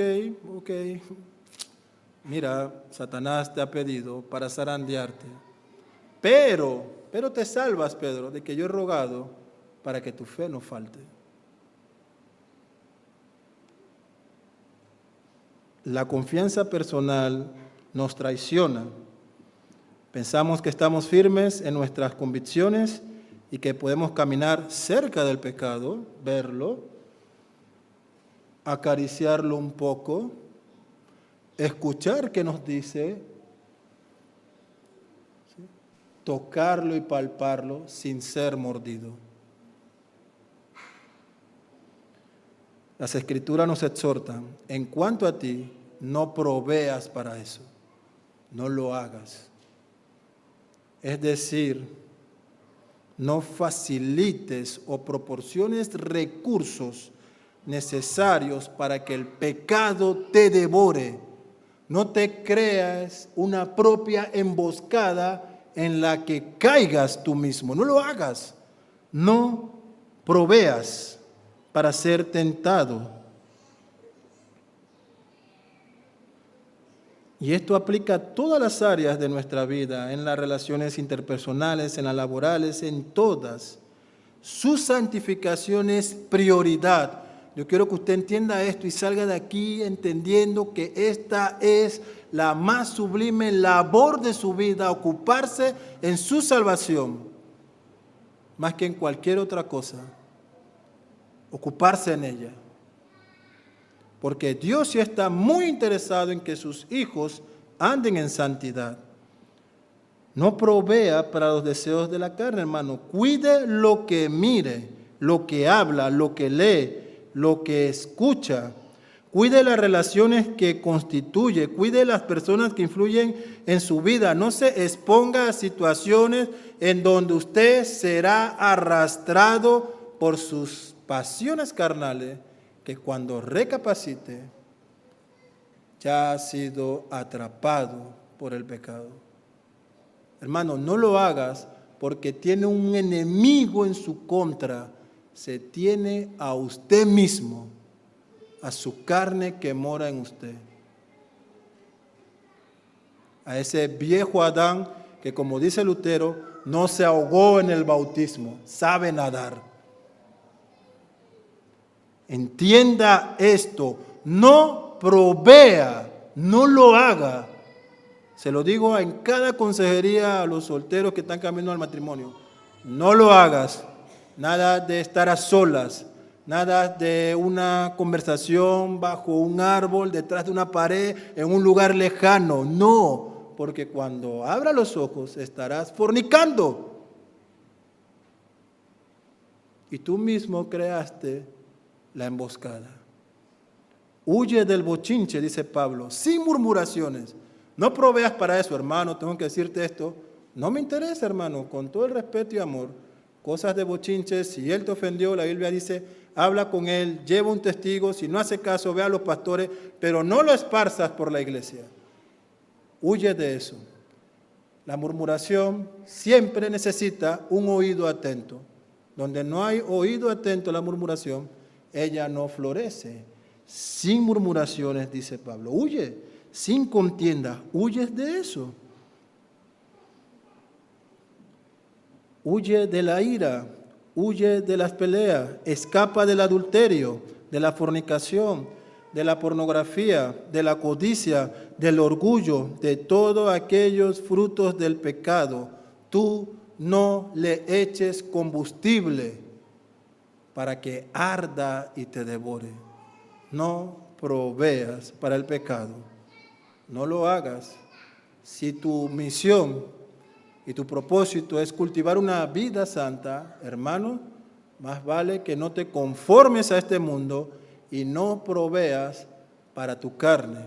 mira, Satanás te ha pedido para zarandearte, pero te salvas, Pedro, de que yo he rogado para que tu fe no falte. La confianza personal nos traiciona. Pensamos que estamos firmes en nuestras convicciones y que podemos caminar cerca del pecado, verlo, acariciarlo un poco, escuchar qué nos dice, ¿sí? Tocarlo y palparlo sin ser mordido. Las Escrituras nos exhortan, en cuanto a ti, no proveas para eso, no lo hagas. Es decir, no facilites o proporciones recursos necesarios para que el pecado te devore. No te creas una propia emboscada en la que caigas tú mismo. No lo hagas. No proveas para ser tentado. Y esto aplica a todas las áreas de nuestra vida, en las relaciones interpersonales, en las laborales, en todas. Su santificación es prioridad. Yo quiero que usted entienda esto y salga de aquí entendiendo que esta es la más sublime labor de su vida, ocuparse en su salvación, más que en cualquier otra cosa, ocuparse en ella. Porque Dios sí está muy interesado en que sus hijos anden en santidad. No provea para los deseos de la carne, hermano. Cuide lo que mire, lo que habla, lo que lee, lo que escucha. Cuide las relaciones que constituye. Cuide las personas que influyen en su vida. No se exponga a situaciones en donde usted será arrastrado por sus pasiones carnales, que cuando recapacite ya ha sido atrapado por el pecado. Hermano, no lo hagas porque tiene un enemigo en su contra. Se tiene a usted mismo, a su carne que mora en usted. A ese viejo Adán que, como dice Lutero, no se ahogó en el bautismo, sabe nadar. Entienda esto, no provea, no lo haga. Se lo digo en cada consejería a los solteros que están camino al matrimonio. No lo hagas. Nada de estar a solas, nada de una conversación bajo un árbol, detrás de una pared, en un lugar lejano. No, porque cuando abra los ojos estarás fornicando. Y tú mismo creaste la emboscada. Huye del bochinche, dice Pablo, sin murmuraciones. No proveas para eso, hermano, tengo que decirte esto. No me interesa, hermano, con todo el respeto y amor. Cosas de bochinche, si él te ofendió, la Biblia dice, habla con él, lleva un testigo, si no hace caso, ve a los pastores, pero no lo esparzas por la iglesia. Huye de eso. La murmuración siempre necesita un oído atento. Donde no hay oído atento a la murmuración, ella no florece. Sin murmuraciones, dice Pablo. Huye, sin contienda. Huyes de eso. Huye de la ira, huye de las peleas, escapa del adulterio, de la fornicación, de la pornografía, de la codicia, del orgullo, de todos aquellos frutos del pecado. Tú no le eches combustible para que arda y te devore. No proveas para el pecado. No lo hagas. Si tu misión y tu propósito es cultivar una vida santa, hermano, más vale que no te conformes a este mundo y no proveas para tu carne.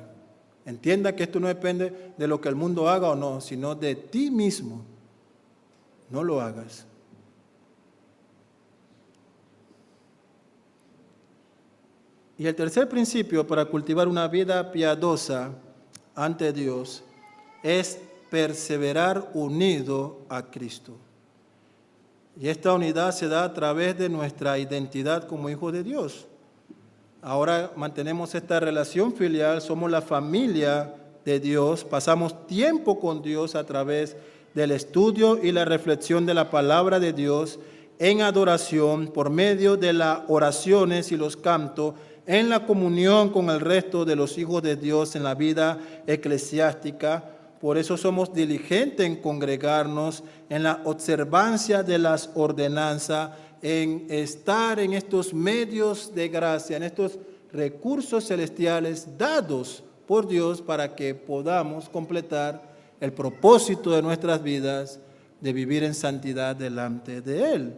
Entienda que esto no depende de lo que el mundo haga o no, sino de ti mismo. No lo hagas. Y el tercer principio para cultivar una vida piadosa ante Dios es perseverar unido a Cristo. Y esta unidad se da a través de nuestra identidad como hijos de Dios. Ahora mantenemos esta relación filial, somos la familia de Dios, pasamos tiempo con Dios a través del estudio y la reflexión de la palabra de Dios en adoración por medio de las oraciones y los cantos, en la comunión con el resto de los hijos de Dios en la vida eclesiástica. Por eso somos diligentes en congregarnos, en la observancia de las ordenanzas, en estar en estos medios de gracia, en estos recursos celestiales dados por Dios para que podamos completar el propósito de nuestras vidas de vivir en santidad delante de Él.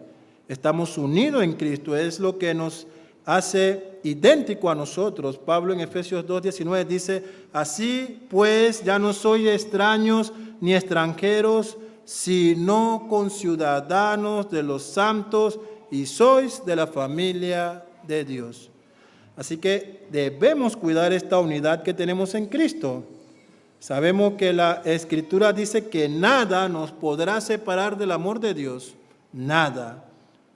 Estamos unidos en Cristo, es lo que nos hace idéntico a nosotros. Pablo en Efesios 2:19 dice: así pues ya no sois extraños ni extranjeros, sino conciudadanos de los santos y sois de la familia de Dios. Así que debemos cuidar esta unidad que tenemos en Cristo. Sabemos que la Escritura dice que nada nos podrá separar del amor de Dios, nada.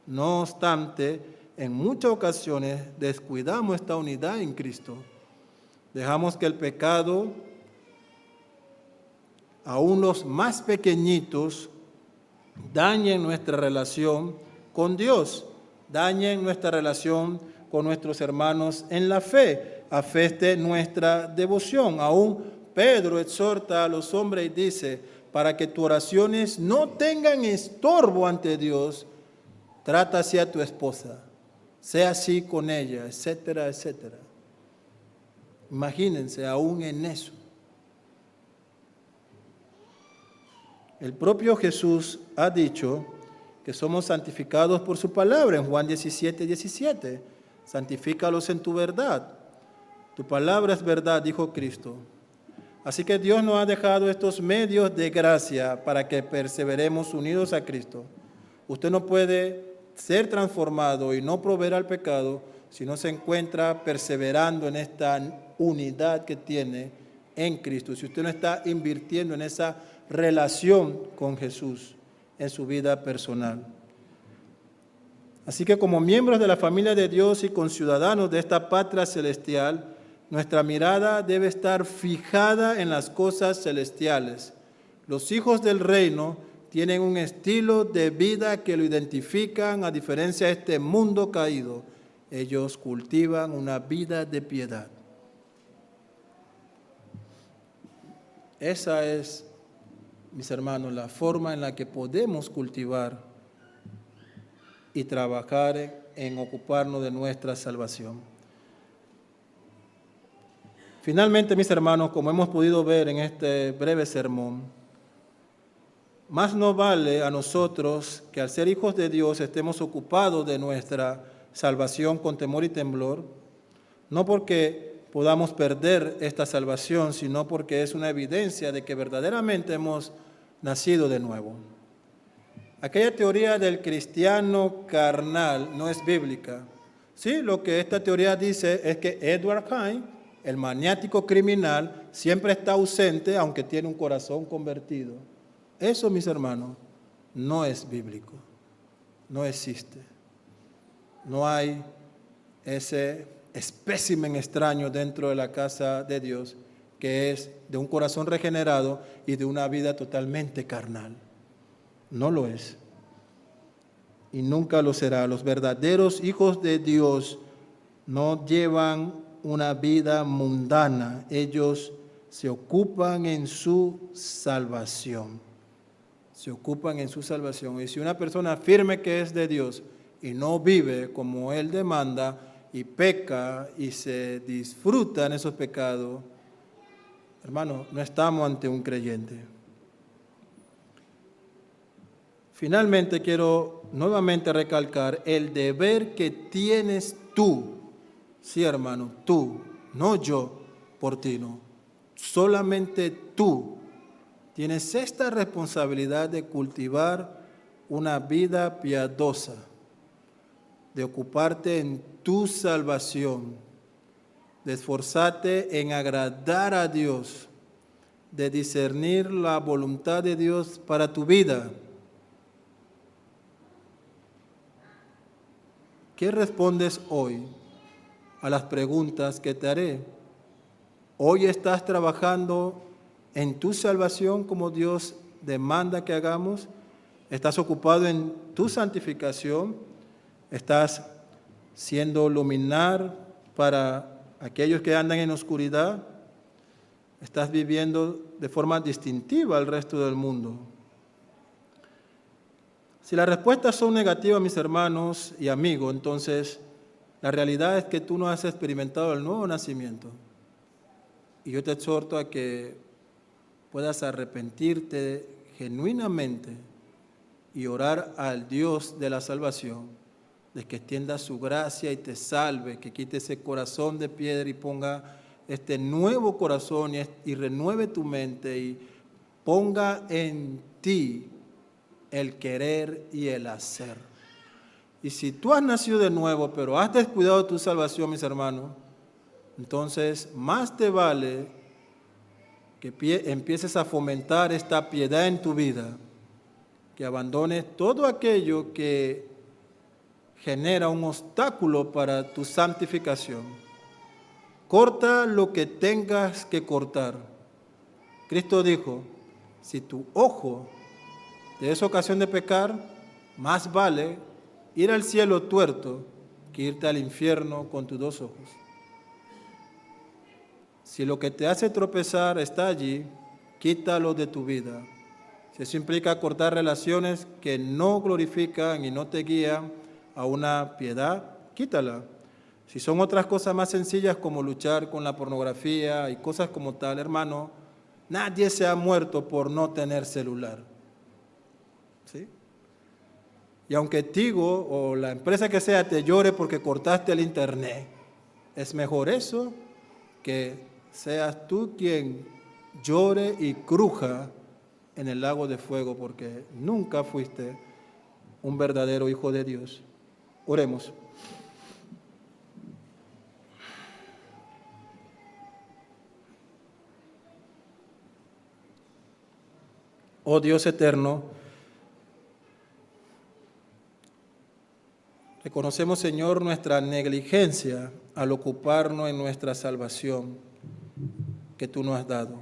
No obstante, en muchas ocasiones descuidamos esta unidad en Cristo. Dejamos que el pecado, aún los más pequeñitos, dañen nuestra relación con Dios, dañen nuestra relación con nuestros hermanos en la fe, afecte nuestra devoción. Aún Pedro exhorta a los hombres y dice: para que tus oraciones no tengan estorbo ante Dios, trata así a tu esposa, sea así con ella, etcétera, etcétera. Imagínense aún en eso. El propio Jesús ha dicho que somos santificados por su palabra en Juan 17:17. Santifícalos en tu verdad. Tu palabra es verdad, dijo Cristo. Así que Dios nos ha dejado estos medios de gracia para que perseveremos unidos a Cristo. Usted no puede ser transformado y no proveer al pecado si no se encuentra perseverando en esta unidad que tiene en Cristo, si usted no está invirtiendo en esa relación con Jesús en su vida personal. Así que como miembros de la familia de Dios y conciudadanos de esta patria celestial, nuestra mirada debe estar fijada en las cosas celestiales. Los hijos del reino tienen un estilo de vida que lo identifican a diferencia de este mundo caído. Ellos cultivan una vida de piedad. Esa es, mis hermanos, la forma en la que podemos cultivar y trabajar en ocuparnos de nuestra salvación. Finalmente, mis hermanos, como hemos podido ver en este breve sermón, más nos vale a nosotros que al ser hijos de Dios estemos ocupados de nuestra salvación con temor y temblor, no porque podamos perder esta salvación, sino porque es una evidencia de que verdaderamente hemos nacido de nuevo. Aquella teoría del cristiano carnal no es bíblica. Sí, lo que esta teoría dice es que Edward Hine, el maniático criminal, siempre está ausente aunque tiene un corazón convertido. Eso, mis hermanos, no es bíblico, no existe. No hay ese espécimen extraño dentro de la casa de Dios que es de un corazón regenerado y de una vida totalmente carnal. No lo es. Y nunca lo será. Los verdaderos hijos de Dios no llevan una vida mundana. Ellos se ocupan en su salvación. Se ocupan en su salvación. Y si una persona afirma que es de Dios y no vive como Él demanda y peca y se disfruta en esos pecados, hermano, no estamos ante un creyente. Finalmente quiero nuevamente recalcar el deber que tienes tú, sí hermano, tú, no yo por ti, no, solamente tú tienes esta responsabilidad de cultivar una vida piadosa, de ocuparte en tu salvación, de esforzarte en agradar a Dios, de discernir la voluntad de Dios para tu vida. ¿Qué respondes hoy a las preguntas que te haré? ¿Hoy estás trabajando en tu salvación como Dios demanda que hagamos? ¿Estás ocupado en tu santificación? ¿Estás siendo luminar para aquellos que andan en oscuridad? ¿Estás viviendo de forma distintiva al resto del mundo? Si las respuestas son negativas, mis hermanos y amigos, entonces la realidad es que tú no has experimentado el nuevo nacimiento. Y yo te exhorto a que puedas arrepentirte genuinamente y orar al Dios de la salvación, de que extienda su gracia y te salve, que quite ese corazón de piedra y ponga este nuevo corazón y renueve tu mente y ponga en ti el querer y el hacer. Y si tú has nacido de nuevo, pero has descuidado tu salvación, mis hermanos, entonces más te vale que empieces a fomentar esta piedad en tu vida, que abandones todo aquello que genera un obstáculo para tu santificación. Corta lo que tengas que cortar. Cristo dijo, si tu ojo te es ocasión de pecar, más vale ir al cielo tuerto que irte al infierno con tus dos ojos. Si lo que te hace tropezar está allí, quítalo de tu vida. Si eso implica cortar relaciones que no glorifican y no te guían a una piedad, quítala. Si son otras cosas más sencillas como luchar con la pornografía y cosas como tal, hermano, nadie se ha muerto por no tener celular. ¿Sí? Y aunque Tigo o la empresa que sea te llore porque cortaste el internet, es mejor eso que seas tú quien llore y cruja en el lago de fuego, porque nunca fuiste un verdadero hijo de Dios. Oremos. Oh Dios eterno, reconocemos, Señor, nuestra negligencia al ocuparnos en nuestra salvación que tú nos has dado.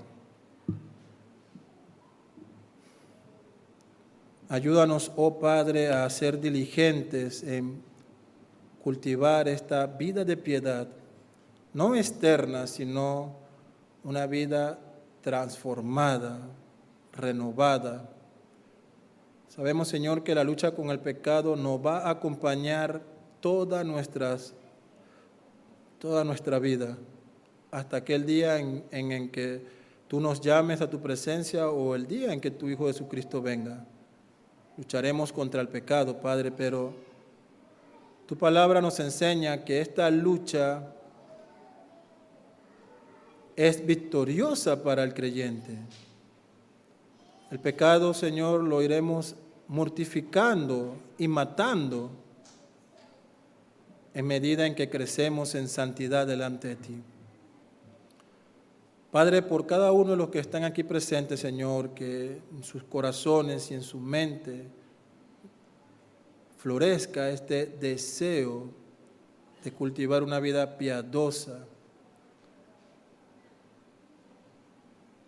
Ayúdanos, oh Padre, a ser diligentes en cultivar esta vida de piedad, no externa, sino una vida transformada, renovada. Sabemos, Señor, que la lucha con el pecado nos va a acompañar toda nuestra vida, hasta aquel día en que tú nos llames a tu presencia o el día en que tu Hijo Jesucristo venga. Lucharemos contra el pecado, Padre, pero tu palabra nos enseña que esta lucha es victoriosa para el creyente. El pecado, Señor, lo iremos mortificando y matando en medida en que crecemos en santidad delante de ti. Padre, por cada uno de los que están aquí presentes, Señor, que en sus corazones y en su mente florezca este deseo de cultivar una vida piadosa,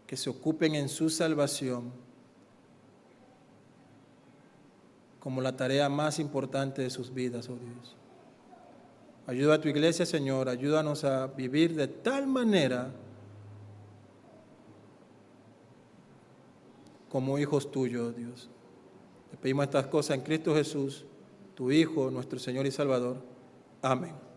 que se ocupen en su salvación como la tarea más importante de sus vidas, oh Dios. Ayuda a tu iglesia, Señor, ayúdanos a vivir de tal manera como hijos tuyos, Dios. Te pedimos estas cosas en Cristo Jesús, tu Hijo, nuestro Señor y Salvador. Amén.